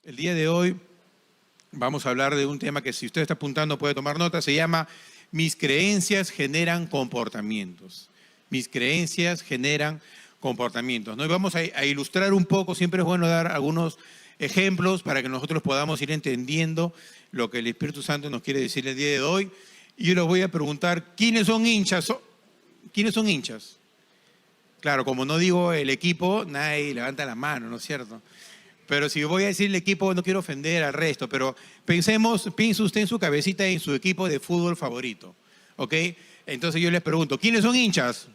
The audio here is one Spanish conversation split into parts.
El día de hoy vamos a hablar de un tema que, si usted está apuntando, puede tomar nota. Se llama Mis creencias generan comportamientos. Mis creencias generan comportamientos, ¿no? Y vamos a ilustrar un poco. Siempre es bueno dar algunos ejemplos para que nosotros podamos ir entendiendo lo que el Espíritu Santo nos quiere decir el día de hoy. Y yo les voy a preguntar, ¿quiénes son hinchas? ¿Quiénes son hinchas? Claro, como no digo el equipo, nadie levanta la mano, ¿no es cierto? Pero si voy a decir el equipo, no quiero ofender al resto, pero piense usted en su cabecita en su equipo de fútbol favorito, ¿ok? Entonces yo les pregunto, ¿quiénes son hinchas?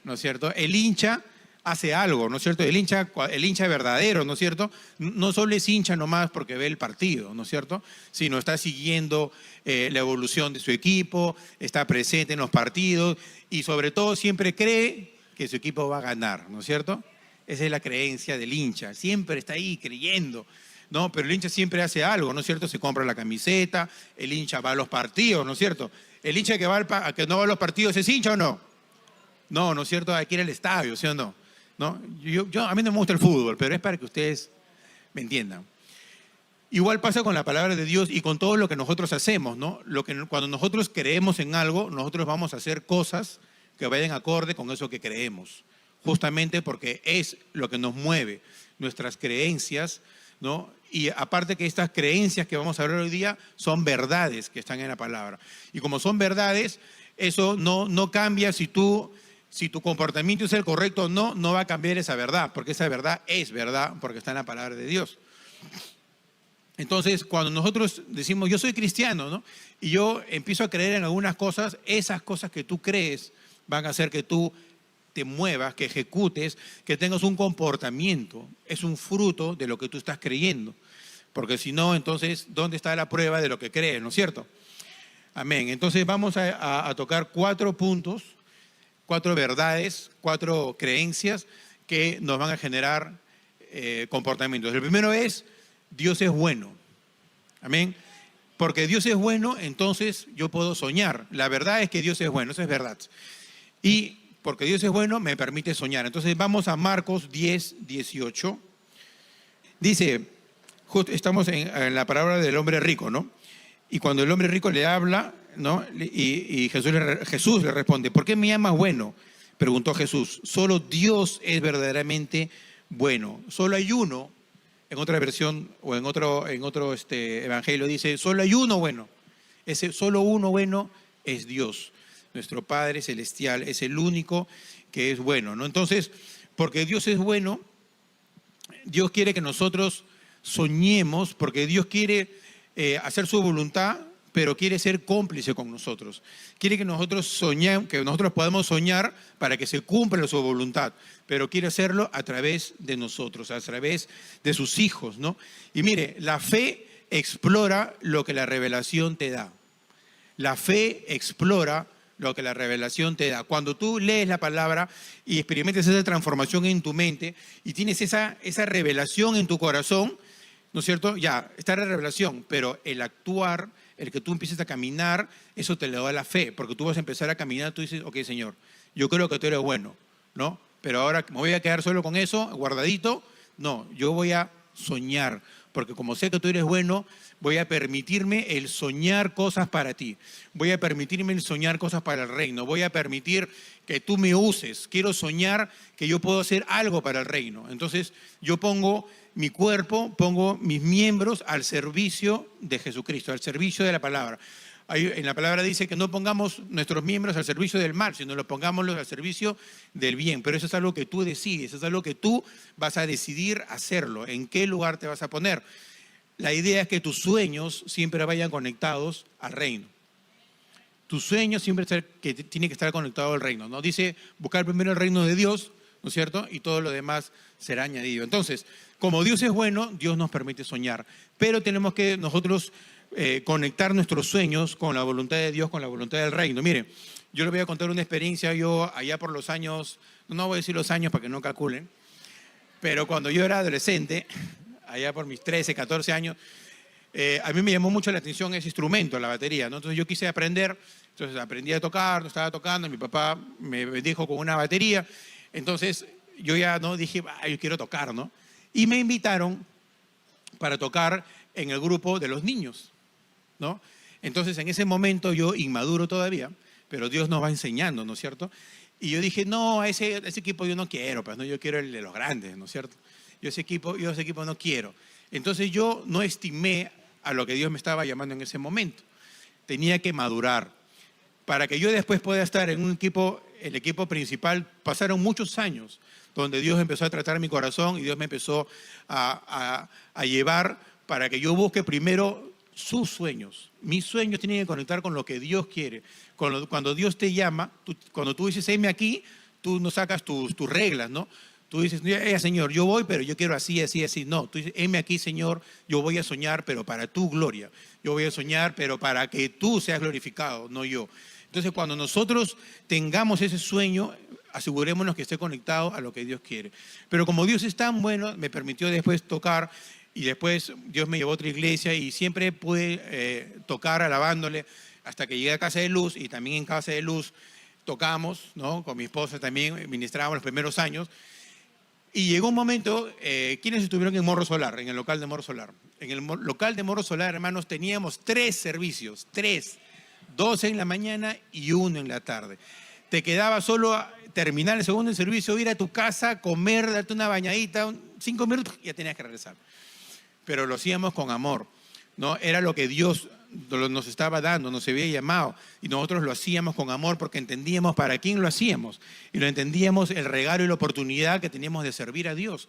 ¿No es cierto? El hincha hace algo, ¿no es cierto? El hincha verdadero, ¿no es cierto? No solo es hincha nomás porque ve el partido, ¿no es cierto? Sino está siguiendo la evolución de su equipo, está presente en los partidos y sobre todo siempre cree que su equipo va a ganar, ¿no es cierto? Esa es la creencia del hincha, siempre está ahí creyendo, ¿no? Pero el hincha siempre hace algo, ¿no es cierto? Se compra la camiseta, el hincha va a los partidos, ¿no es cierto? ¿El hincha que no va a los partidos es hincha o no? No, ¿no es cierto? Hay que ir al estadio, ¿sí o no? ¿No? A mí no me gusta el fútbol, pero es para que ustedes me entiendan. Igual pasa con la palabra de Dios y con todo lo que nosotros hacemos, ¿no? Cuando nosotros creemos en algo, nosotros vamos a hacer cosas que vayan acorde con eso que creemos. Justamente porque es lo que nos mueve, nuestras creencias, ¿no? Y aparte que estas creencias que vamos a hablar hoy día son verdades que están en la palabra. Y como son verdades, eso no cambia si tu comportamiento es el correcto o no, no va a cambiar esa verdad, porque esa verdad es verdad, porque está en la palabra de Dios. Entonces, cuando nosotros decimos, yo soy cristiano, ¿no? Y yo empiezo a creer en algunas cosas, esas cosas que tú crees van a hacer que tú te muevas, que ejecutes, que tengas un comportamiento. Es un fruto de lo que tú estás creyendo. Porque si no, entonces, ¿dónde está la prueba de lo que crees? ¿No es cierto? Amén. Entonces vamos a tocar 4 puntos, 4 verdades, 4 creencias que nos van a generar comportamientos. El primero es, Dios es bueno. Amén. Porque Dios es bueno, entonces yo puedo soñar. La verdad es que Dios es bueno, eso es verdad. Y porque Dios es bueno, me permite soñar. Entonces vamos a Marcos 10, 18. Dice, estamos en la palabra del hombre rico, ¿no? Y cuando el hombre rico le habla, ¿no? Y Jesús le responde, ¿por qué me llamas bueno? Preguntó Jesús. Solo Dios es verdaderamente bueno. Solo hay uno, en otra versión o en otro evangelio dice, solo hay uno bueno. Ese solo uno bueno es Dios. Nuestro Padre Celestial es el único que es bueno, ¿no? Entonces, porque Dios es bueno, Dios quiere que nosotros soñemos, porque Dios quiere hacer su voluntad, pero quiere ser cómplice con nosotros. Quiere que nosotros soñemos, que nosotros podamos soñar para que se cumpla su voluntad, pero quiere hacerlo a través de nosotros, a través de sus hijos, ¿no? Y mire, la fe explora lo que la revelación te da. La fe explora lo que la revelación te da. Cuando tú lees la palabra y experimentas esa transformación en tu mente y tienes esa revelación en tu corazón, ¿no es cierto? Ya, está la revelación, pero el actuar, el que tú empieces a caminar, eso te lo da la fe, porque tú vas a empezar a caminar, tú dices, ok, Señor, yo creo que tú eres bueno, ¿no? Pero ahora me voy a quedar solo con eso, guardadito. No, yo voy a soñar, porque como sé que tú eres bueno, voy a permitirme el soñar cosas para ti. Voy a permitirme el soñar cosas para el reino. Voy a permitir que tú me uses. Quiero soñar que yo puedo hacer algo para el reino. Entonces yo pongo mi cuerpo, pongo mis miembros al servicio de Jesucristo, al servicio de la palabra. En la palabra dice que no pongamos nuestros miembros al servicio del mal, sino los pongámoslos al servicio del bien. Pero eso es algo que tú decides, eso es algo que tú vas a decidir hacerlo. ¿En qué lugar te vas a poner? La idea es que tus sueños siempre vayan conectados al reino. Tus sueños siempre tienen que estar conectados al reino, ¿no? Dice, buscar primero el reino de Dios, ¿no es cierto? Y todo lo demás será añadido. Entonces, como Dios es bueno, Dios nos permite soñar. Pero tenemos que nosotros conectar nuestros sueños con la voluntad de Dios, con la voluntad del reino. Mire, yo les voy a contar una experiencia. Yo allá por los años, no voy a decir los años para que no calculen, pero cuando yo era adolescente, allá por mis 13, 14 años, a mí me llamó mucho la atención ese instrumento, la batería, ¿no? Entonces yo quise aprender, entonces aprendí a tocar, no estaba tocando, mi papá me bendijo con una batería, entonces yo ya no dije, yo quiero tocar, ¿no? Y me invitaron para tocar en el grupo de los niños, ¿no? Entonces, en ese momento yo, inmaduro todavía, pero Dios nos va enseñando, ¿no es cierto? Y yo dije, no, ese equipo yo no quiero, pues, ¿no? Yo quiero el de los grandes, ¿no es cierto? Yo ese equipo no quiero. Entonces yo no estimé a lo que Dios me estaba llamando en ese momento. Tenía que madurar. Para que yo después pueda estar en un equipo, el equipo principal, pasaron muchos años donde Dios empezó a tratar mi corazón y Dios me empezó a llevar para que yo busque primero sus sueños. Mis sueños tienen que conectar con lo que Dios quiere. Cuando Dios te llama, cuando tú dices, heme aquí, tú no sacas tus reglas, ¿no? Tú dices, Señor, yo voy, pero yo quiero así, así, así. No, tú dices, heme aquí, Señor, yo voy a soñar, pero para tu gloria. Yo voy a soñar, pero para que tú seas glorificado, no yo. Entonces, cuando nosotros tengamos ese sueño, asegurémonos que esté conectado a lo que Dios quiere. Pero como Dios es tan bueno, me permitió después tocar y después Dios me llevó a otra iglesia y siempre pude tocar alabándole hasta que llegué a Casa de Luz y también en Casa de Luz tocamos, ¿no? Con mi esposa también ministrábamos los primeros años. Y llegó un momento, ¿quiénes estuvieron en Morro Solar, en el local de Morro Solar? En el local de Morro Solar, hermanos, teníamos 3 servicios, 3, 2 en la mañana y 1 en la tarde. Te quedaba solo terminar el segundo servicio, ir a tu casa, comer, darte una bañadita, 5 minutos, y ya tenías que regresar. Pero lo hacíamos con amor, ¿no? Era lo que Dios nos estaba dando, nos había llamado, y nosotros lo hacíamos con amor porque entendíamos para quién lo hacíamos, y lo entendíamos el regalo y la oportunidad que teníamos de servir a Dios.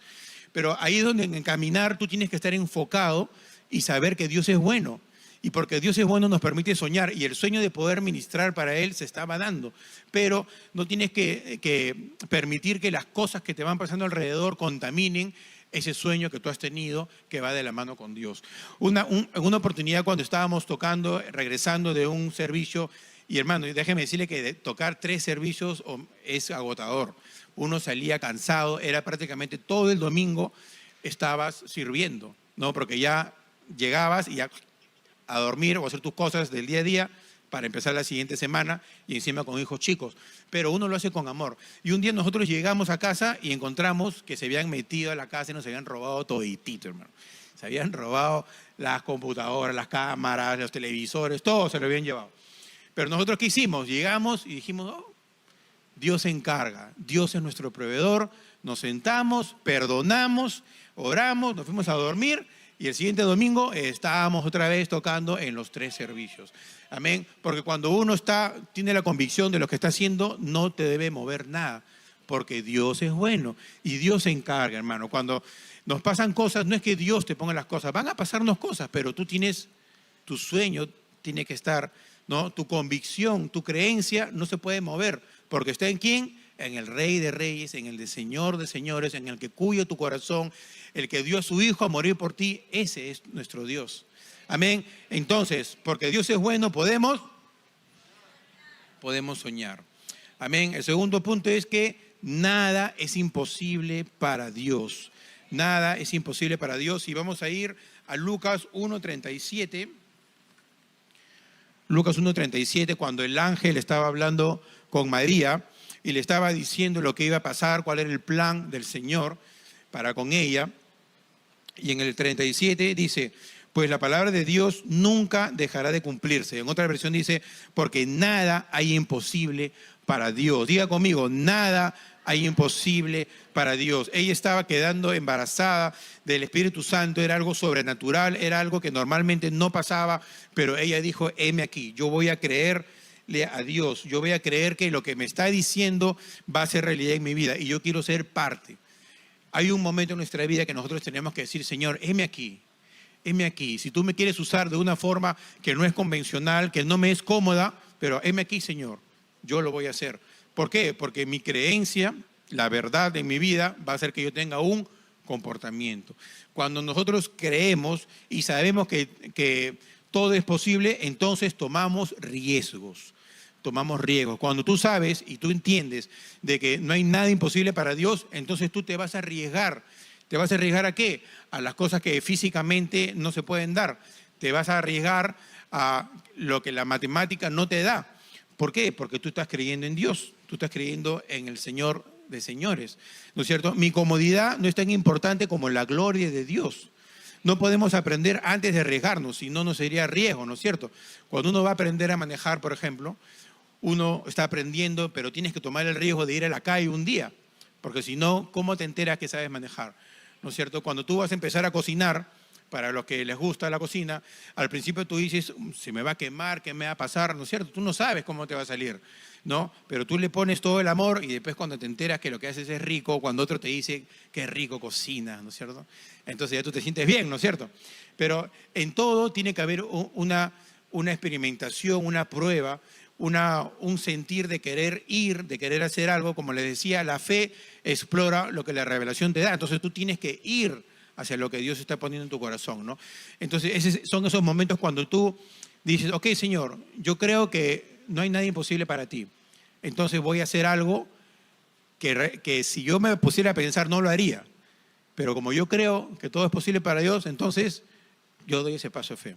Pero ahí es donde en caminar tú tienes que estar enfocado y saber que Dios es bueno. Y porque Dios es bueno nos permite soñar y el sueño de poder ministrar para Él se estaba dando. Pero no tienes que permitir que las cosas que te van pasando alrededor contaminen ese sueño que tú has tenido que va de la mano con Dios. En una oportunidad cuando estábamos tocando, regresando de un servicio, y hermano, déjeme decirle que tocar 3 servicios es agotador. Uno salía cansado, era prácticamente todo el domingo estabas sirviendo, ¿no? Porque ya llegabas y ya a dormir o a hacer tus cosas del día a día para empezar la siguiente semana y encima con hijos chicos. Pero uno lo hace con amor. Y un día nosotros llegamos a casa y encontramos que se habían metido a la casa y nos habían robado toditito, hermano. Se habían robado las computadoras, las cámaras, los televisores, todo se lo habían llevado. Pero nosotros, ¿qué hicimos? Llegamos y dijimos, oh, Dios se encarga, Dios es nuestro proveedor. Nos sentamos, perdonamos, oramos, nos fuimos a dormir. Y el siguiente domingo estábamos otra vez tocando en los 3 servicios. Amén. Porque cuando uno tiene la convicción de lo que está haciendo, no te debe mover nada. Porque Dios es bueno y Dios se encarga, hermano. Cuando nos pasan cosas, no es que Dios te ponga las cosas. Van a pasarnos cosas, pero tú tienes, tu sueño tiene que estar, ¿no? Tu convicción, tu creencia no se puede mover. Porque está en ¿quién? En el Rey de Reyes, en el de Señor de Señores, en el que cuida tu corazón, el que dio a su Hijo a morir por ti. Ese es nuestro Dios. Amén. Entonces, porque Dios es bueno, podemos soñar. Amén. El segundo punto es que nada es imposible para Dios. Nada es imposible para Dios. Y vamos a ir a Lucas 1:37. Lucas 1:37, cuando el ángel estaba hablando con María y le estaba diciendo lo que iba a pasar, cuál era el plan del Señor para con ella. Y en el 37 dice, pues la palabra de Dios nunca dejará de cumplirse. En otra versión dice, porque nada hay imposible para Dios. Diga conmigo, nada hay imposible para Dios. Ella estaba quedando embarazada del Espíritu Santo, era algo sobrenatural, era algo que normalmente no pasaba, pero ella dijo, heme aquí, yo voy a creerle a Dios, yo voy a creer que lo que me está diciendo va a ser realidad en mi vida y yo quiero ser parte. Hay un momento en nuestra vida que nosotros tenemos que decir, Señor, heme aquí. Heme aquí, si tú me quieres usar de una forma que no es convencional, que no me es cómoda, pero heme aquí, Señor, yo lo voy a hacer. ¿Por qué? Porque mi creencia, la verdad en mi vida va a hacer que yo tenga un comportamiento. Cuando nosotros creemos y sabemos que todo es posible, entonces tomamos riesgos. Tomamos riesgos. Cuando tú sabes y tú entiendes de que no hay nada imposible para Dios, entonces tú te vas a arriesgar. ¿Te vas a arriesgar a qué? A las cosas que físicamente no se pueden dar. Te vas a arriesgar a lo que la matemática no te da. ¿Por qué? Porque tú estás creyendo en Dios. Tú estás creyendo en el Señor de señores. ¿No es cierto? Mi comodidad no es tan importante como la gloria de Dios. no podemos aprender antes de arriesgarnos, si no, no sería riesgo, ¿no es cierto? Cuando uno va a aprender a manejar, por ejemplo, uno está aprendiendo, pero tienes que tomar el riesgo de ir a la calle un día, porque si no, ¿cómo te enteras que sabes manejar? ¿No es cierto? Cuando tú vas a empezar a cocinar, para los que les gusta la cocina, al principio tú dices, se me va a quemar, ¿qué me va a pasar? ¿No es cierto? Tú no sabes cómo te va a salir, ¿no? Pero tú le pones todo el amor y después cuando te enteras que lo que haces es rico, cuando otro te dice, qué rico cocinas, ¿no es cierto? Entonces ya tú te sientes bien, ¿no es cierto? Pero en todo tiene que haber una experimentación, una prueba, un sentir de querer ir, de querer hacer algo. Como les decía, la fe explora lo que la revelación te da. Entonces tú tienes que ir hacia lo que Dios está poniendo en tu corazón, ¿no? Entonces son esos momentos cuando tú dices, ok, Señor, yo creo que no hay nada imposible para ti. Entonces voy a hacer algo que si yo me pusiera a pensar no lo haría. Pero como yo creo que todo es posible para Dios, entonces yo doy ese paso de fe.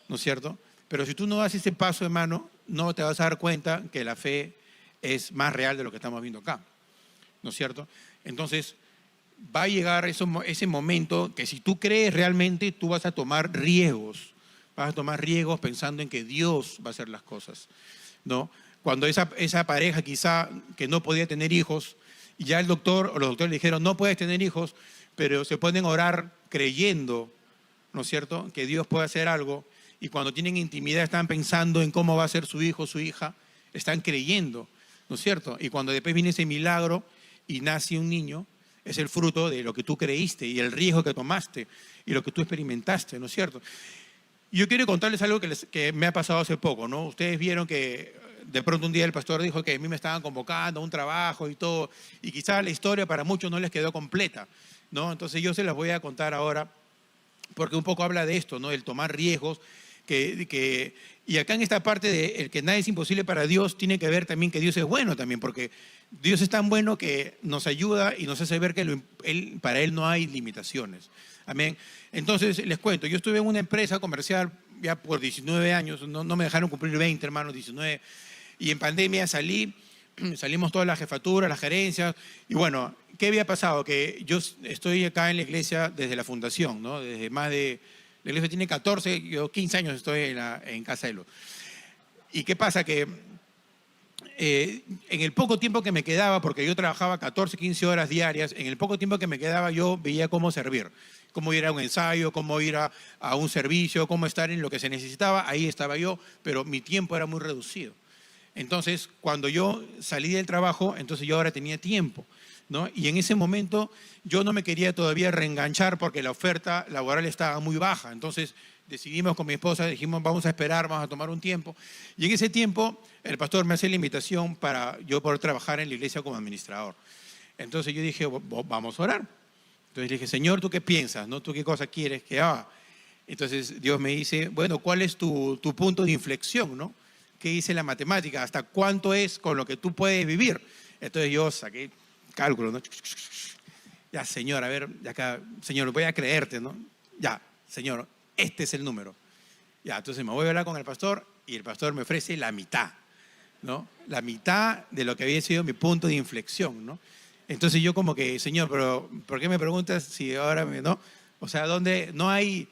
¿No es cierto? Pero si tú no das ese paso, hermano, no te vas a dar cuenta que la fe es más real de lo que estamos viendo acá. ¿No es cierto? Entonces, va a llegar ese momento que si tú crees realmente, tú vas a tomar riesgos. Vas a tomar riesgos pensando en que Dios va a hacer las cosas, ¿no? Cuando esa pareja quizá que no podía tener hijos, y ya el doctor o los doctores le dijeron, no puedes tener hijos, pero se pueden orar creyendo, ¿no es cierto?, que Dios puede hacer algo. Y cuando tienen intimidad están pensando en cómo va a ser su hijo o su hija, están creyendo, ¿no es cierto? Y cuando después viene ese milagro y nace un niño, es el fruto de lo que tú creíste y el riesgo que tomaste y lo que tú experimentaste, ¿no es cierto? Y yo quiero contarles algo que me ha pasado hace poco, ¿no? Ustedes vieron que de pronto un día el pastor dijo que a mí me estaban convocando a un trabajo y todo, y quizás la historia para muchos no les quedó completa, ¿no? Entonces yo se las voy a contar ahora, porque un poco habla de esto, ¿no? El tomar riesgos, y acá en esta parte de el que nada es imposible para Dios, tiene que ver también que Dios es bueno también, porque Dios es tan bueno que nos ayuda y nos hace ver que para Él no hay limitaciones. Amén. Entonces, les cuento, yo estuve en una empresa comercial ya por 19 años, no me dejaron cumplir 20, hermanos, 19, y en pandemia salimos todas las jefaturas, las gerencias, y bueno, ¿qué había pasado? Que yo estoy acá en la iglesia desde la fundación, ¿no? Desde más de... La iglesia tiene 14, yo 15 años estoy en Casa de Luz. ¿Y qué pasa? Que en el poco tiempo que me quedaba, porque yo trabajaba 14, 15 horas diarias, en el poco tiempo que me quedaba yo veía cómo servir, cómo ir a un ensayo, cómo ir a un servicio, cómo estar en lo que se necesitaba, ahí estaba yo, pero mi tiempo era muy reducido. Entonces, cuando yo salí del trabajo, entonces yo ahora tenía tiempo, ¿no? Y en ese momento yo no me quería todavía reenganchar porque la oferta laboral estaba muy baja. Entonces decidimos con mi esposa, dijimos vamos a esperar, vamos a tomar un tiempo. Y en ese tiempo el pastor me hace la invitación para yo poder trabajar en la iglesia como administrador. Entonces yo dije, vamos a orar. Entonces le dije, Señor, ¿tú qué piensas? ¿No? ¿Tú qué cosa quieres que haga? Entonces Dios me dice, bueno, ¿cuál es tu punto de inflexión? ¿No? ¿Qué dice la matemática? ¿Hasta cuánto es con lo que tú puedes vivir? Entonces yo saqué cálculo, ¿no? Ya, Señor, a ver, ya acá, Señor, voy a creerte, ¿no? Ya, Señor, este es el número. Ya, entonces me voy a hablar con el pastor y el pastor me ofrece la mitad, ¿no? La mitad de lo que había sido mi punto de inflexión, ¿no? Entonces yo como que, Señor, pero ¿por qué me preguntas si ahora no? O sea, ¿dónde no hay,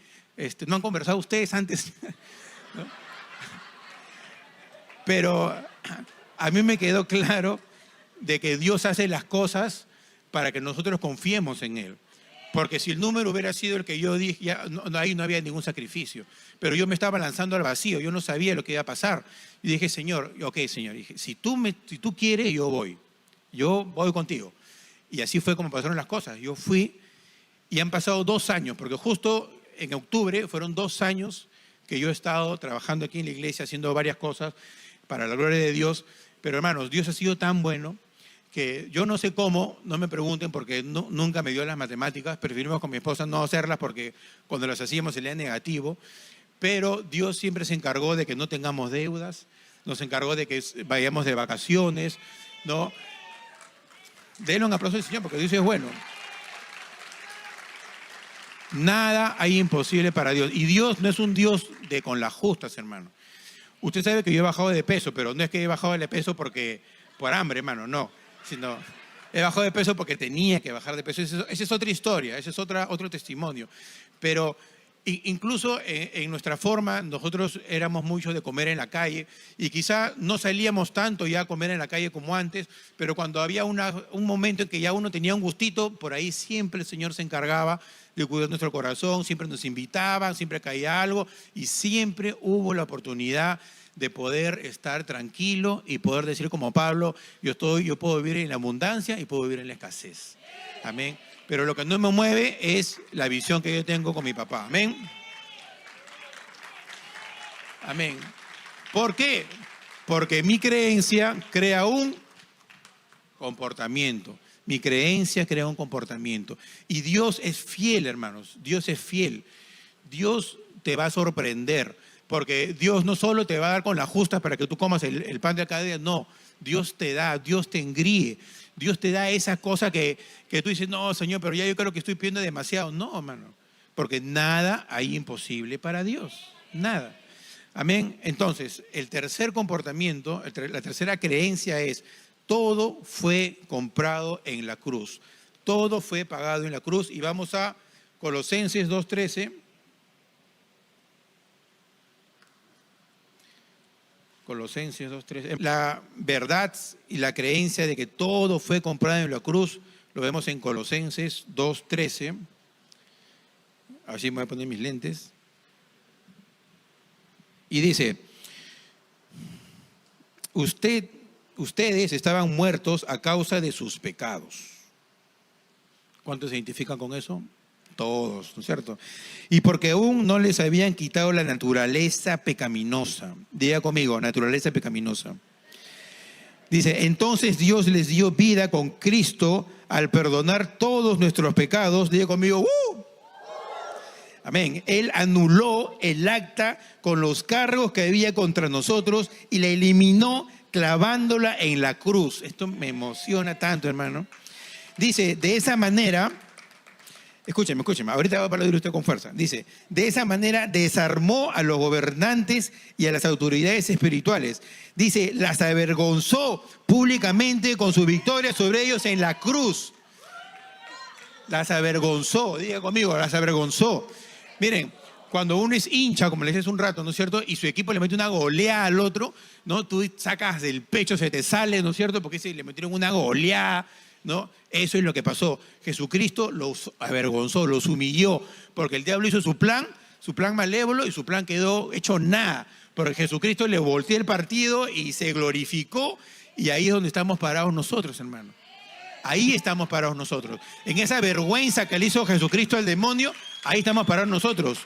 no han conversado ustedes antes? ¿No? Pero a mí me quedó claro de que Dios hace las cosas para que nosotros confiemos en Él. Porque si el número hubiera sido el que yo dije, ya, ahí no había ningún sacrificio. Pero yo me estaba lanzando al vacío, yo no sabía lo que iba a pasar. Y dije, Señor, ok, Señor, dije, si tú quieres, yo voy contigo. Y así fue como pasaron las cosas. Yo fui y han pasado 2 años, porque justo en octubre fueron 2 años que yo he estado trabajando aquí en la iglesia, haciendo varias cosas para la gloria de Dios. Pero hermanos, Dios ha sido tan bueno que yo no sé cómo, no me pregunten porque nunca me dio las matemáticas, preferimos con mi esposa no hacerlas porque cuando las hacíamos salía negativo, pero Dios siempre se encargó de que no tengamos deudas, nos encargó de que vayamos de vacaciones, ¿no? Denle un aplauso al Señor porque Dios es bueno. Nada hay imposible para Dios. Y Dios no es un Dios de con las justas, hermano. Usted sabe que yo he bajado de peso, pero no es que he bajado de peso por hambre, hermano, no. Sino He bajado de peso porque tenía que bajar de peso. Esa es otra historia, ese es otro testimonio. Pero incluso en nuestra forma, nosotros éramos muchos de comer en la calle y quizá no salíamos tanto ya a comer en la calle como antes, pero cuando había un momento en que ya uno tenía un gustito, por ahí siempre el Señor se encargaba de cuidar nuestro corazón, siempre nos invitaban, siempre caía algo y siempre hubo la oportunidad de poder estar tranquilo y poder decir como Pablo, yo puedo vivir en la abundancia y puedo vivir en la escasez. Amén. Pero lo que no me mueve es la visión que yo tengo con mi papá. Amén. Amén. ¿Por qué? Porque mi creencia crea un comportamiento. Mi creencia crea un comportamiento. Y Dios es fiel, hermanos. Dios es fiel. Dios te va a sorprender. Porque Dios no solo te va a dar con la justa para que tú comas el pan de cada día, no. Dios te da, Dios te engríe. Dios te da esa cosa que tú dices, no, Señor, pero ya yo creo que estoy pidiendo demasiado. No, hermano, porque nada hay imposible para Dios. Nada. Amén. Entonces, el tercer comportamiento, la tercera creencia es, todo fue comprado en la cruz. Todo fue pagado en la cruz. Y vamos a Colosenses 2:13. Colosenses 2:13. La verdad y la creencia de que todo fue comprado en la cruz, lo vemos en Colosenses 2:13. Así me voy a poner mis lentes. Y dice, ustedes estaban muertos a causa de sus pecados. ¿Cuántos se identifican con eso? Todos, ¿no es cierto? Y porque aún no les habían quitado la naturaleza pecaminosa. Diga conmigo, naturaleza pecaminosa. Dice, entonces Dios les dio vida con Cristo al perdonar todos nuestros pecados. Diga conmigo, ¡uh! Amén. Él anuló el acta con los cargos que había contra nosotros y la eliminó clavándola en la cruz. Esto me emociona tanto, hermano. Dice, de esa manera... Escúcheme, ahorita va a hablar de usted con fuerza. Dice, de esa manera desarmó a los gobernantes y a las autoridades espirituales. Dice, las avergonzó públicamente con su victoria sobre ellos en la cruz. Las avergonzó, diga conmigo, las avergonzó. Miren, cuando uno es hincha, como les decía hace un rato, ¿no es cierto? Y su equipo le mete una goleada al otro, ¿no? Tú sacas del pecho, se te sale, ¿no es cierto? Porque le metieron una goleada, ¿no? Eso es lo que pasó. Jesucristo los avergonzó, los humilló, porque el diablo hizo su plan malévolo y su plan quedó hecho nada. Porque Jesucristo le volteó el partido y se glorificó y ahí es donde estamos parados nosotros, hermano. Ahí estamos parados nosotros. En esa vergüenza que le hizo Jesucristo al demonio, ahí estamos parados nosotros.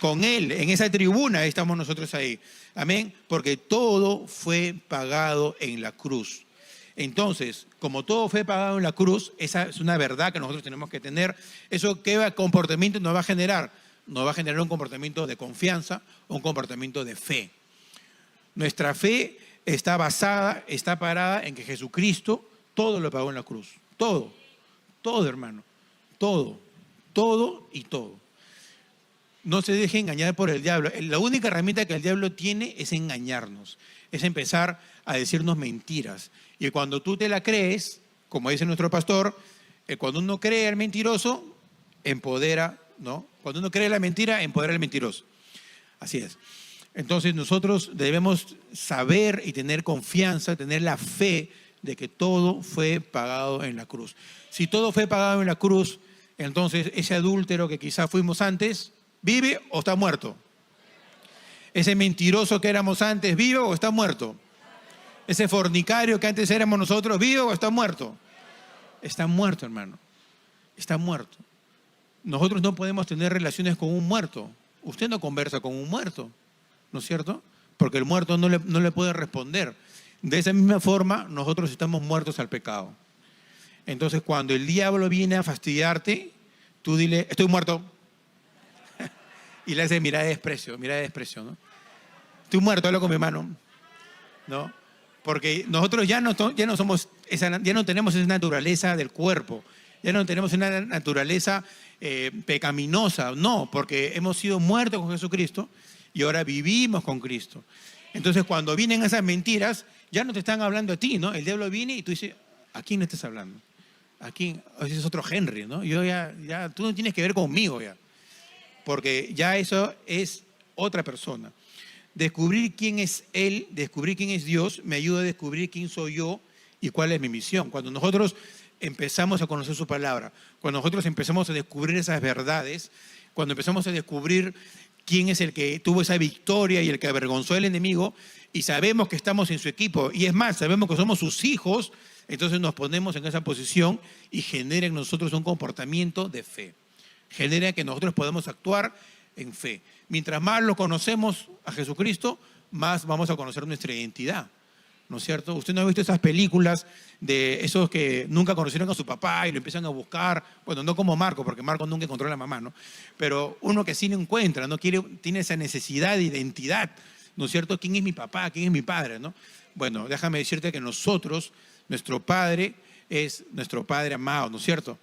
Con Él, en esa tribuna estamos nosotros ahí. Amén. Porque todo fue pagado en la cruz. Entonces, como todo fue pagado en la cruz, esa es una verdad que nosotros tenemos que tener. ¿Eso qué comportamiento nos va a generar? Nos va a generar un comportamiento de confianza, un comportamiento de fe. Nuestra fe está parada en que Jesucristo todo lo pagó en la cruz. Todo, hermano. Todo y todo. No se deje engañar por el diablo. La única herramienta que el diablo tiene es engañarnos. Es empezar a decirnos mentiras. Y cuando tú te la crees, como dice nuestro pastor, cuando uno cree al mentiroso, empodera, ¿no? Cuando uno cree la mentira, empodera al mentiroso. Así es. Entonces nosotros debemos saber y tener confianza, tener la fe de que todo fue pagado en la cruz. Si todo fue pagado en la cruz, entonces ese adúltero que quizás fuimos antes, ¿vive o está muerto? Ese mentiroso que éramos antes, ¿vive o está muerto? Ese fornicario que antes éramos nosotros, ¿vive o está muerto? Está muerto, hermano. Está muerto. Nosotros no podemos tener relaciones con un muerto. Usted no conversa con un muerto, ¿no es cierto? Porque el muerto no le puede responder. De esa misma forma, nosotros estamos muertos al pecado. Entonces, cuando el diablo viene a fastidiarte, tú dile, estoy muerto. Y le haces mirada de desprecio, ¿no? Estoy muerto, hablo con mi hermano, ¿no? Porque nosotros ya no tenemos esa naturaleza del cuerpo, ya no tenemos una naturaleza pecaminosa, no, porque hemos sido muertos con Jesucristo y ahora vivimos con Cristo. Entonces, cuando vienen esas mentiras, ya no te están hablando a ti, ¿no? El diablo viene y tú dices, ¿A quién le estás hablando? ¿A quién? Ese es otro Henry, ¿no? Yo ya, tú no tienes que ver conmigo ya. Porque ya eso es otra persona. Descubrir quién es Él, descubrir quién es Dios, me ayuda a descubrir quién soy yo y cuál es mi misión. Cuando nosotros empezamos a conocer su palabra, cuando nosotros empezamos a descubrir esas verdades, cuando empezamos a descubrir quién es el que tuvo esa victoria y el que avergonzó al enemigo, y sabemos que estamos en su equipo, y es más, sabemos que somos sus hijos, entonces nos ponemos en esa posición y genera en nosotros un comportamiento de fe. Genera que nosotros podamos actuar en fe. Mientras más lo conocemos a Jesucristo, más vamos a conocer nuestra identidad, ¿no es cierto? Usted no ha visto esas películas de esos que nunca conocieron a su papá y lo empiezan a buscar, bueno, no como Marco, porque Marco nunca encontró a la mamá, ¿no? Pero uno que sí lo encuentra, ¿no? Tiene esa necesidad de identidad, ¿no es cierto? ¿Quién es mi papá? ¿Quién es mi padre? ¿No? Bueno, déjame decirte que nosotros, nuestro Padre es nuestro Padre amado, ¿no es cierto?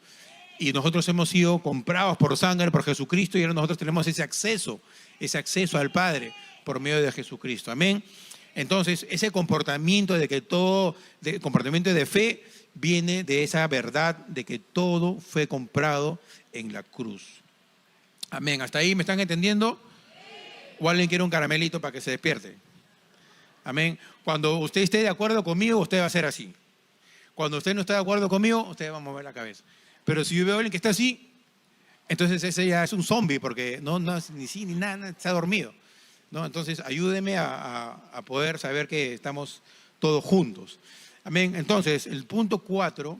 Y nosotros hemos sido comprados por sangre, por Jesucristo, y ahora nosotros tenemos ese acceso al Padre por medio de Jesucristo. Amén. Entonces, ese comportamiento comportamiento de fe viene de esa verdad de que todo fue comprado en la cruz. Amén. ¿Hasta ahí me están entendiendo? ¿O alguien quiere un caramelito para que se despierte? Amén. Cuando usted esté de acuerdo conmigo, usted va a ser así. Cuando usted no está de acuerdo conmigo, usted va a mover la cabeza. Pero si yo veo a alguien que está así, entonces ese ya es un zombie, porque no es ni sí ni nada, está dormido, ¿no? Entonces ayúdeme a poder saber que estamos todos juntos. Amén. Entonces, el punto 4,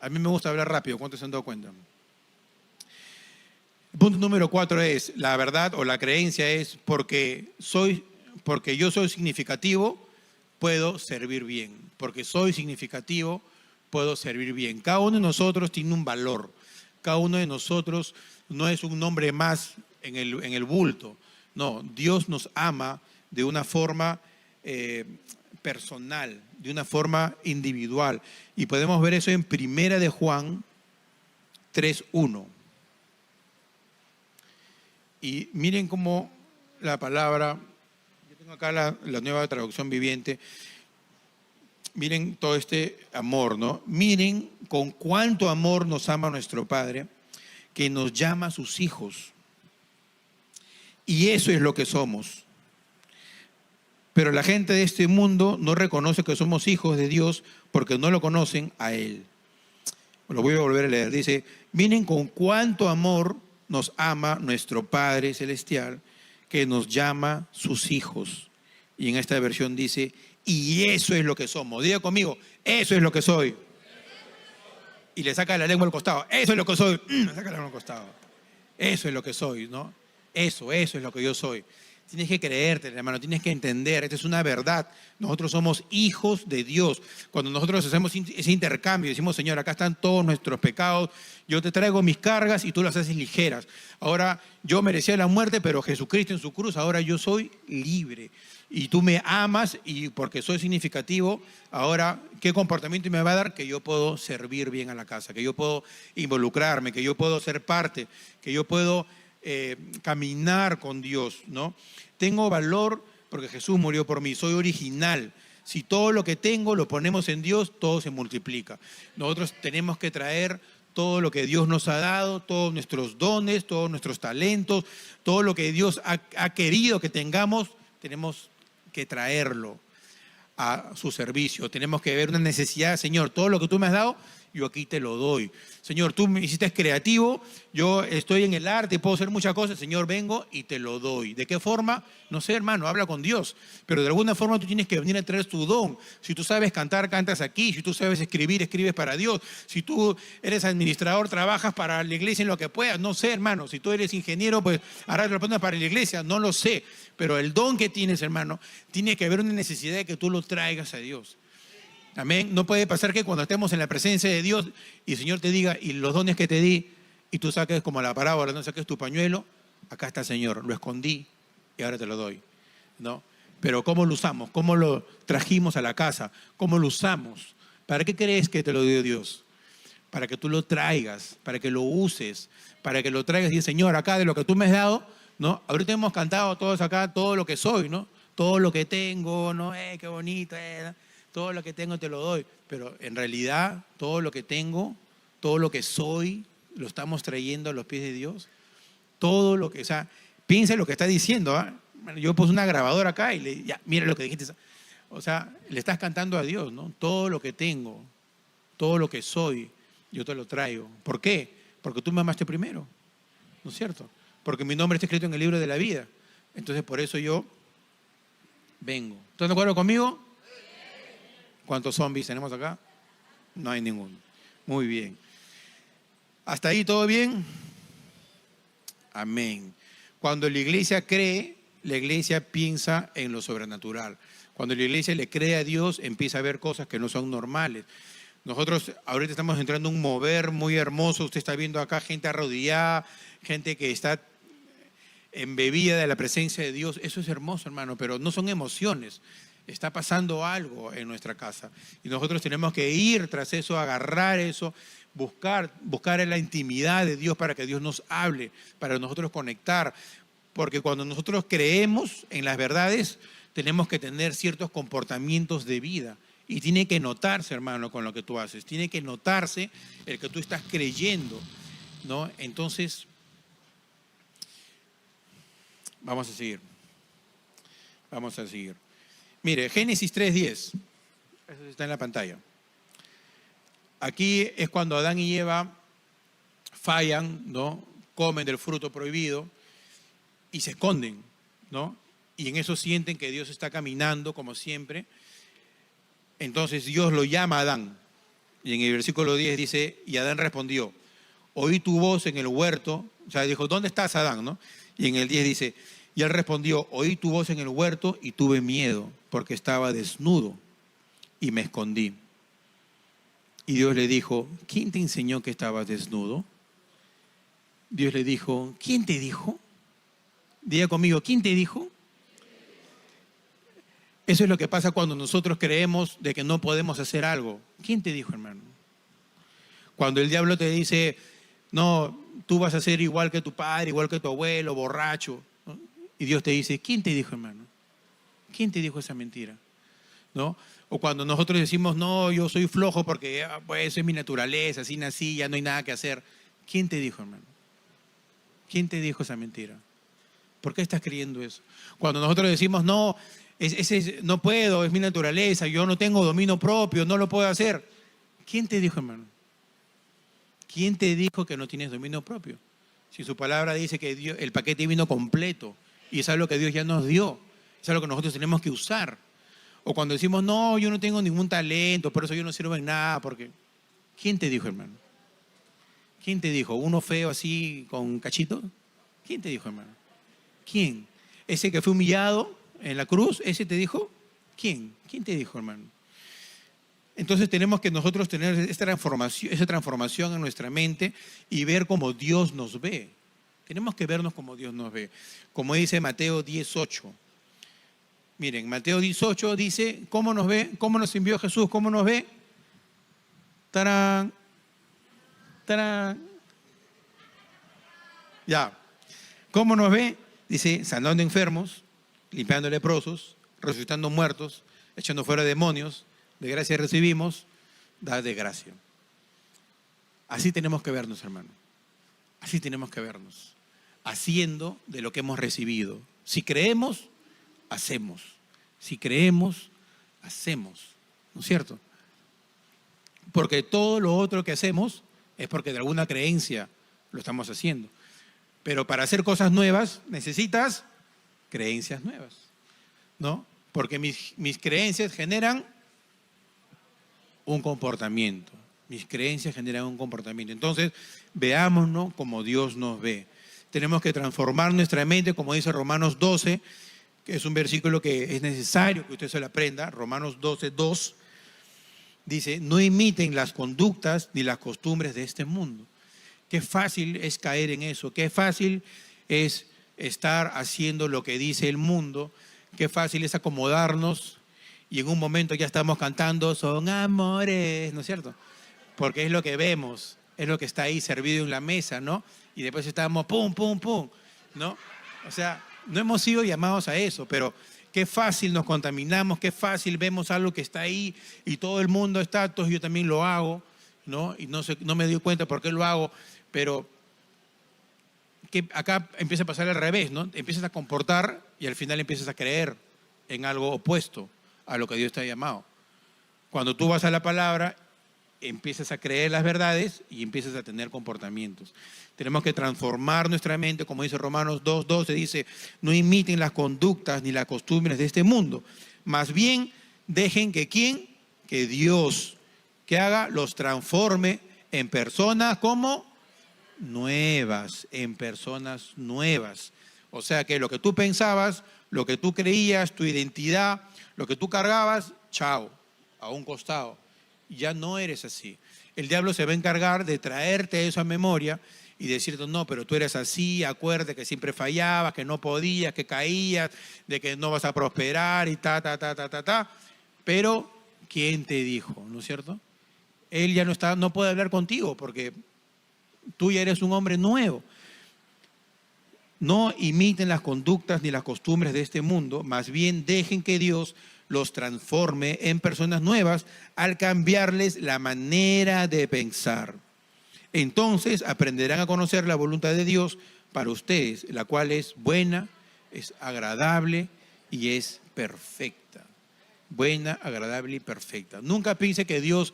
a mí me gusta hablar rápido, ¿cuántos se han dado cuenta? El punto número 4 es, la verdad o la creencia es, porque yo soy significativo, puedo servir bien. Porque soy significativo, puedo servir bien. Cada uno de nosotros tiene un valor. Cada uno de nosotros no es un nombre más en el bulto. No, Dios nos ama de una forma personal, de una forma individual. Y podemos ver eso en 1 de Juan 3:1. Y miren cómo la palabra, yo tengo acá la nueva traducción viviente. Miren todo este amor, ¿no? Miren con cuánto amor nos ama nuestro Padre, que nos llama a sus hijos. Y eso es lo que somos. Pero la gente de este mundo no reconoce que somos hijos de Dios porque no lo conocen a Él. Lo voy a volver a leer. Dice, miren con cuánto amor nos ama nuestro Padre Celestial, que nos llama sus hijos. Y en esta versión dice, y eso es lo que somos. Diga conmigo, eso es lo que soy. Y le saca la lengua al costado. Eso es lo que soy. Le saca la lengua al costado. Eso es lo que soy, ¿no? Eso es lo que yo soy. Tienes que creerte, hermano, tienes que entender. Esta es una verdad. Nosotros somos hijos de Dios. Cuando nosotros hacemos ese intercambio, decimos, Señor, acá están todos nuestros pecados. Yo te traigo mis cargas y tú las haces ligeras. Ahora yo merecía la muerte, pero Jesucristo en su cruz, ahora yo soy libre. Y tú me amas y porque soy significativo, ahora, ¿qué comportamiento me va a dar? Que yo puedo servir bien a la casa, que yo puedo involucrarme, que yo puedo ser parte, que yo puedo caminar con Dios, ¿no? Tengo valor porque Jesús murió por mí, soy original. Si todo lo que tengo lo ponemos en Dios, todo se multiplica. Nosotros tenemos que traer todo lo que Dios nos ha dado, todos nuestros dones, todos nuestros talentos, todo lo que Dios ha querido que tengamos, tenemos que traerlo a su servicio. Tenemos que ver una necesidad, Señor, todo lo que tú me has dado, yo aquí te lo doy. Señor, tú me hiciste creativo, yo estoy en el arte, puedo hacer muchas cosas, Señor, vengo y te lo doy. ¿De qué forma? No sé, hermano, habla con Dios, pero de alguna forma tú tienes que venir a traer tu don. Si tú sabes cantar, cantas aquí. Si tú sabes escribir, escribes para Dios. Si tú eres administrador, trabajas para la iglesia en lo que puedas. No sé, hermano, si tú eres ingeniero, pues harás lo pones para la iglesia, no lo sé. Pero el don que tienes, hermano, tiene que haber una necesidad de que tú lo traigas a Dios. Amén. No puede pasar que cuando estemos en la presencia de Dios y el Señor te diga, y los dones que te di, y tú saques como la parábola, no saques tu pañuelo, acá está el Señor, lo escondí y ahora te lo doy, ¿no? Pero ¿cómo lo usamos? ¿Cómo lo trajimos a la casa? ¿Cómo lo usamos? ¿Para qué crees que te lo dio Dios? Para que tú lo traigas, para que lo uses, para que lo traigas y dices, Señor, acá de lo que tú me has dado, ¿no? Ahorita hemos cantado todos acá todo lo que soy, ¿no? Todo lo que tengo, ¿no? Qué bonito, todo lo que tengo te lo doy. pero en realidad todo lo que tengo, todo lo que soy, lo estamos trayendo a los pies de Dios. Todo lo que, o sea, piensa en lo que está diciendo. ¿Ah? Bueno, yo puse una grabadora acá y ya, mira lo que dijiste. O sea, le estás cantando a Dios, ¿no? Todo lo que tengo, todo lo que soy, yo te lo traigo. ¿Por qué? Porque tú me amaste primero, ¿no es cierto? Porque mi nombre está escrito en el libro de la vida. Entonces, por eso yo vengo. ¿Estás de acuerdo conmigo? ¿Cuántos zombies tenemos acá? No hay ninguno. Muy bien. ¿Hasta ahí todo bien? Amén. Cuando la iglesia cree, la iglesia piensa en lo sobrenatural. Cuando la iglesia le cree a Dios, empieza a ver cosas que no son normales. Nosotros ahorita estamos entrando en un mover muy hermoso. Usted está viendo acá gente arrodillada, gente que está embebida de la presencia de Dios. Eso es hermoso, hermano, pero no son emociones. Está pasando algo en nuestra casa. Y nosotros tenemos que ir tras eso, agarrar eso, buscar en la intimidad de Dios para que Dios nos hable, para nosotros conectar. Porque cuando nosotros creemos en las verdades, tenemos que tener ciertos comportamientos de vida. Y tiene que notarse, hermano, con lo que tú haces. Tiene que notarse el que tú estás creyendo, ¿no? Entonces, vamos a seguir. Vamos a seguir. Mire, Génesis 3:10. Eso está en la pantalla. Aquí es cuando Adán y Eva fallan, ¿no? Comen del fruto prohibido y se esconden, ¿no? Y en eso sienten que Dios está caminando como siempre. Entonces Dios lo llama a Adán. Y en el versículo 10 dice, y Adán respondió, oí tu voz en el huerto. O sea, dijo, ¿dónde estás, Adán? ¿No? Y en el 10 dice, y él respondió, oí tu voz en el huerto y tuve miedo, porque estaba desnudo y me escondí. Y Dios le dijo, ¿quién te enseñó que estabas desnudo? Dios le dijo, ¿quién te dijo? Diga conmigo, ¿quién te dijo? Eso es lo que pasa cuando nosotros creemos de que no podemos hacer algo. ¿Quién te dijo, hermano? Cuando el diablo te dice, no, tú vas a ser igual que tu padre, igual que tu abuelo, borracho, ¿no? Y Dios te dice, ¿quién te dijo, hermano? ¿Quién te dijo esa mentira? ¿No? O cuando nosotros decimos, no, yo soy flojo porque pues, eso es mi naturaleza, así nací, ya no hay nada que hacer. ¿Quién te dijo, hermano? ¿Quién te dijo esa mentira? ¿Por qué estás creyendo eso? Cuando nosotros decimos, no, no puedo, es mi naturaleza, yo no tengo dominio propio, no lo puedo hacer. ¿Quién te dijo, hermano? ¿Quién te dijo que no tienes dominio propio? Si su palabra dice que Dios, el paquete vino completo y es algo que Dios ya nos dio, es algo que nosotros tenemos que usar. O cuando decimos, no, yo no tengo ningún talento, por eso yo no sirvo en nada, porque... ¿Quién te dijo, hermano? ¿Quién te dijo? ¿Uno feo así con cachito? ¿Quién te dijo, hermano? ¿Quién? ¿Ese que fue humillado en la cruz? ¿Ese te dijo? ¿Quién? ¿Quién te dijo, hermano? Entonces tenemos que nosotros tener esa transformación en nuestra mente y ver como Dios nos ve. Tenemos que vernos como Dios nos ve. Como dice Mateo 10:8. Miren, Mateo 18 dice, ¿cómo nos ve? ¿Cómo nos envió Jesús? ¿Cómo nos ve? ¡Tarán! ¡Tarán! Ya. ¿Cómo nos ve? Dice, sanando enfermos, limpiando leprosos, resucitando muertos, echando fuera demonios, de gracia recibimos, da de gracia. Así tenemos que vernos, hermano. Así tenemos que vernos. Haciendo de lo que hemos recibido. Si creemos, hacemos. Si creemos, hacemos. ¿No es cierto? Porque todo lo otro que hacemos es porque de alguna creencia lo estamos haciendo. Pero para hacer cosas nuevas necesitas creencias nuevas, ¿no? Porque mis creencias generan un comportamiento. Mis creencias generan un comportamiento. Entonces, veámonos como Dios nos ve. Tenemos que transformar nuestra mente, como dice Romanos 12, que es un versículo que es necesario que usted se lo aprenda. Romanos 12:2 dice, no imiten las conductas ni las costumbres de este mundo. Qué fácil es caer en eso, qué fácil es estar haciendo lo que dice el mundo, qué fácil es acomodarnos y en un momento ya estamos cantando, son amores, ¿no es cierto? Porque es lo que vemos, es lo que está ahí servido en la mesa, ¿no? Y después estamos pum, pum, pum, ¿no? O sea, no hemos sido llamados a eso, pero Qué fácil nos contaminamos, qué fácil vemos algo que está ahí y todo el mundo está, entonces yo también lo hago, ¿no? Y no me doy cuenta por qué lo hago, pero que acá empieza a pasar al revés, ¿no? Empiezas a comportar y al final empiezas a creer en algo opuesto a lo que Dios te ha llamado. Cuando tú vas a la palabra, empiezas a creer las verdades y empiezas a tener comportamientos. Tenemos que transformar nuestra mente, como dice Romanos 2:12, dice, no imiten las conductas ni las costumbres de este mundo, más bien dejen que ¿quién? Que Dios, que haga, los transforme en personas como nuevas, en personas nuevas. O sea que lo que tú pensabas, lo que tú creías, tu identidad, lo que tú cargabas, chao, a un costado. Ya no eres así. El diablo se va a encargar de traerte eso a memoria y decirte, no, pero tú eres así, acuérdate que siempre fallabas, que no podías, que caías, de que no vas a prosperar y ta. Pero, ¿quién te dijo? ¿No es cierto? Él ya no puede hablar contigo porque tú ya eres un hombre nuevo. No imiten las conductas ni las costumbres de este mundo, más bien dejen que Dios los transforme en personas nuevas al cambiarles la manera de pensar. Entonces aprenderán a conocer la voluntad de Dios para ustedes, la cual es buena, es agradable y es perfecta. Buena, agradable y perfecta. Nunca piense que Dios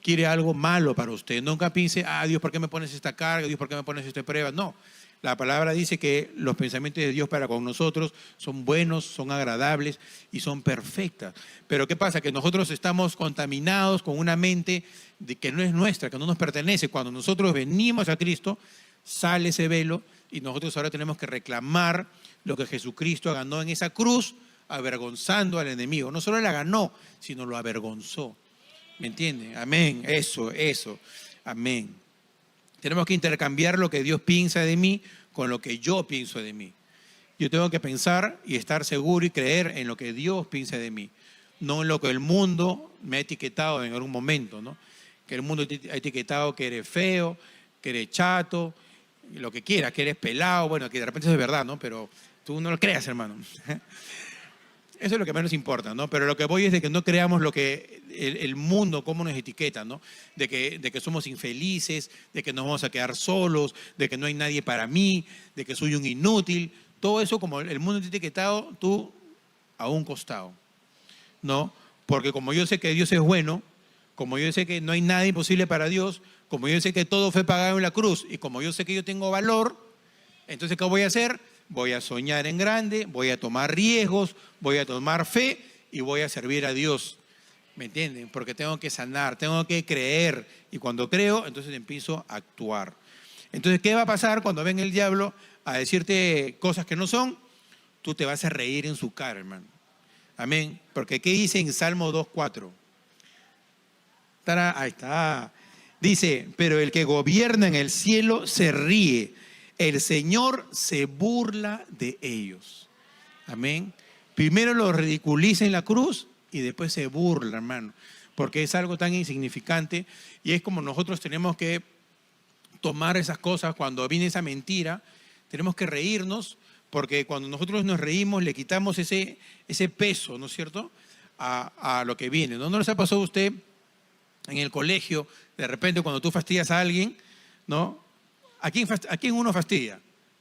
quiere algo malo para usted. Nunca piense, Dios, ¿por qué me pones esta carga? Dios, ¿por qué me pones esta prueba? No. La palabra dice que los pensamientos de Dios para con nosotros son buenos, son agradables y son perfectas. Pero ¿qué pasa? Que nosotros estamos contaminados con una mente que no es nuestra, que no nos pertenece. Cuando nosotros venimos a Cristo, sale ese velo y nosotros ahora tenemos que reclamar lo que Jesucristo ganó en esa cruz, avergonzando al enemigo. No solo la ganó, sino lo avergonzó. ¿Me entienden? Amén. Eso. Amén. Tenemos que intercambiar lo que Dios piensa de mí con lo que yo pienso de mí. Yo tengo que pensar y estar seguro y creer en lo que Dios piensa de mí, no en lo que el mundo me ha etiquetado en algún momento, ¿no? Que el mundo te ha etiquetado que eres feo, que eres chato, lo que quieras, que eres pelado, bueno, que de repente eso es verdad, ¿no? Pero tú no lo creas, hermano. Eso es lo que menos importa, ¿no? Pero lo que voy es de que no creamos lo que el mundo, cómo nos etiqueta, ¿no? De que somos infelices, de que nos vamos a quedar solos, de que no hay nadie para mí, de que soy un inútil. Todo eso, como el mundo te ha etiquetado, tú a un costado, ¿no? Porque como yo sé que Dios es bueno, como yo sé que no hay nada imposible para Dios, como yo sé que todo fue pagado en la cruz y como yo sé que yo tengo valor, entonces ¿qué voy a hacer? Voy a soñar en grande, voy a tomar riesgos, voy a tomar fe y voy a servir a Dios. ¿Me entienden? Porque tengo que sanar, tengo que creer. Y cuando creo, entonces empiezo a actuar. Entonces, ¿qué va a pasar cuando venga el diablo a decirte cosas que no son? Tú te vas a reír en su cara, hermano. Amén. Porque ¿qué dice en Salmo 2:4? Ahí está. Dice, pero el que gobierna en el cielo se ríe. El Señor se burla de ellos. Amén. Primero lo ridiculiza en la cruz y después se burla, hermano. Porque es algo tan insignificante y es como nosotros tenemos que tomar esas cosas cuando viene esa mentira. Tenemos que reírnos porque cuando nosotros nos reímos le quitamos ese peso, ¿no es cierto? A lo que viene. ¿No les ha pasado a usted en el colegio, de repente cuando tú fastidias a alguien, ¿no? ¿A quién uno fastidia?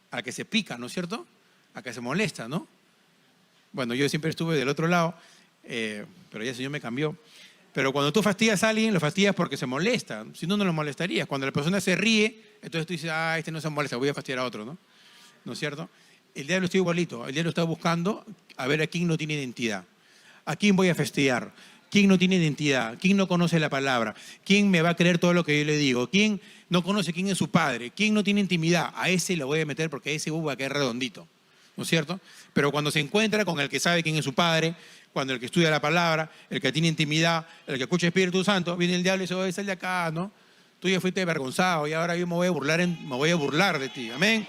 Al que se pica, ¿no es cierto? Al que se molesta, ¿no? Bueno, yo siempre estuve del otro lado, pero ya el Señor me cambió. Pero cuando tú fastidias a alguien, lo fastidias porque se molesta. Si no, no lo molestarías. Cuando la persona se ríe, entonces tú dices, este no se molesta, voy a fastidiar a otro, ¿no? ¿No es cierto? El diablo está igualito. El diablo está buscando a ver a quién no tiene identidad. ¿A quién voy a fastidiar? ¿Quién no tiene identidad? ¿Quién no conoce la palabra? ¿Quién me va a creer todo lo que yo le digo? ¿Quién no conoce quién es su padre? ¿Quién no tiene intimidad? A ese lo voy a meter porque a ese va a caer redondito, ¿no es cierto? Pero cuando se encuentra con el que sabe quién es su padre, cuando el que estudia la palabra, el que tiene intimidad, el que escucha el Espíritu Santo, viene el diablo y dice, oye, sal de acá, ¿no? Tú ya fuiste avergonzado y ahora yo me voy a burlar de ti. Amén.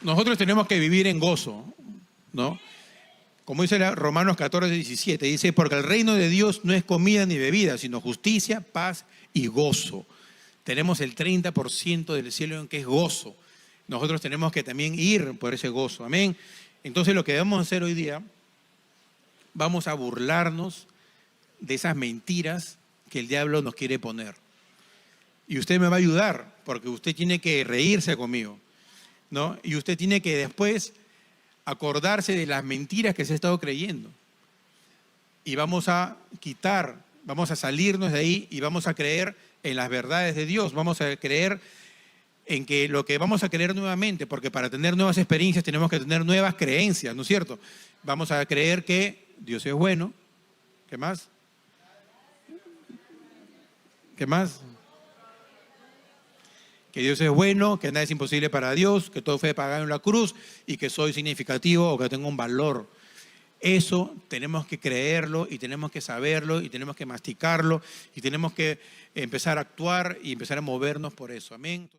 Nosotros tenemos que vivir en gozo, ¿no? Como dice Romanos 14:17, dice, porque el reino de Dios no es comida ni bebida, sino justicia, paz y gozo. Tenemos el 30% del cielo en que es gozo. nosotros tenemos que también ir por ese gozo. Amén. Entonces lo que debemos hacer hoy día, vamos a burlarnos de esas mentiras que el diablo nos quiere poner. Y usted me va a ayudar, porque usted tiene que reírse conmigo, ¿no? Y usted tiene que después acordarse de las mentiras que se ha estado creyendo. Y vamos a salirnos de ahí y vamos a creer en las verdades de Dios. Vamos a creer en que lo que vamos a creer nuevamente, porque para tener nuevas experiencias tenemos que tener nuevas creencias, ¿no es cierto? Vamos a creer que Dios es bueno. ¿Qué más? ¿Qué más? Que Dios es bueno, que nada es imposible para Dios, que todo fue pagado en la cruz y que soy significativo o que tengo un valor. Eso tenemos que creerlo y tenemos que saberlo y tenemos que masticarlo y tenemos que empezar a actuar y empezar a movernos por eso. Amén.